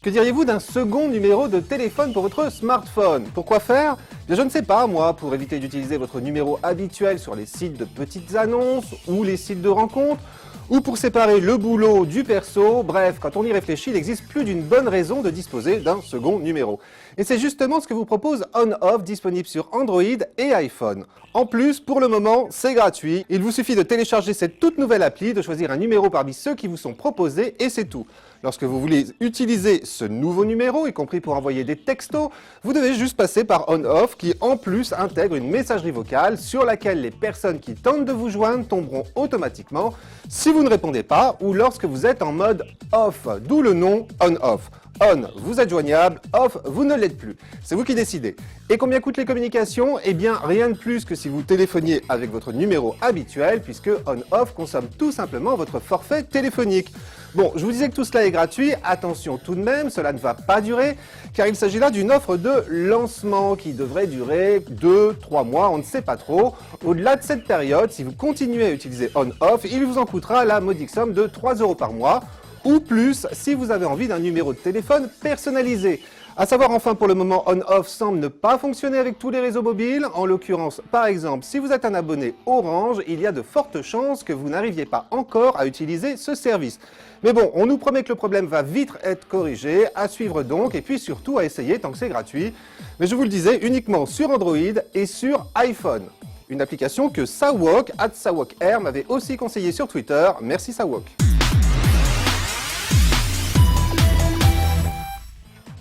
Que diriez-vous d'un second numéro de téléphone pour votre smartphone? Pourquoi faire? Bien, je ne sais pas, moi, pour éviter d'utiliser votre numéro habituel sur les sites de petites annonces ou les sites de rencontres, ou pour séparer le boulot du perso. Bref, quand on y réfléchit, il existe plus d'une bonne raison de disposer d'un second numéro. Et c'est justement ce que vous propose OnOff, disponible sur Android et iPhone. En plus, pour le moment, c'est gratuit. Il vous suffit de télécharger cette toute nouvelle appli, de choisir un numéro parmi ceux qui vous sont proposés et c'est tout. Lorsque vous voulez utiliser ce nouveau numéro, y compris pour envoyer des textos, vous devez juste passer par OnOff qui en plus intègre une messagerie vocale sur laquelle les personnes qui tentent de vous joindre tomberont automatiquement si vous ne répondez pas ou lorsque vous êtes en mode off, d'où le nom OnOff. On, vous êtes joignable, off, vous ne l'êtes plus. C'est vous qui décidez. Et combien coûtent les communications? Eh bien, rien de plus que si vous téléphoniez avec votre numéro habituel, puisque OnOff consomme tout simplement votre forfait téléphonique. Bon, je vous disais que tout cela est gratuit, attention tout de même, cela ne va pas durer, car il s'agit là d'une offre de lancement qui devrait durer 2-3 mois, on ne sait pas trop. Au-delà de cette période, si vous continuez à utiliser OnOff, il vous en coûtera la modique somme de 3 € par mois, ou plus si vous avez envie d'un numéro de téléphone personnalisé. A savoir enfin pour le moment, OnOff semble ne pas fonctionner avec tous les réseaux mobiles. En l'occurrence, par exemple, si vous êtes un abonné Orange, il y a de fortes chances que vous n'arriviez pas encore à utiliser ce service. Mais bon, on nous promet que le problème va vite être corrigé, à suivre donc, et puis surtout à essayer tant que c'est gratuit. Mais je vous le disais, uniquement sur Android et sur iPhone. Une application que Sawok, @SawokR, m'avait aussi conseillé sur Twitter. Merci Sawok.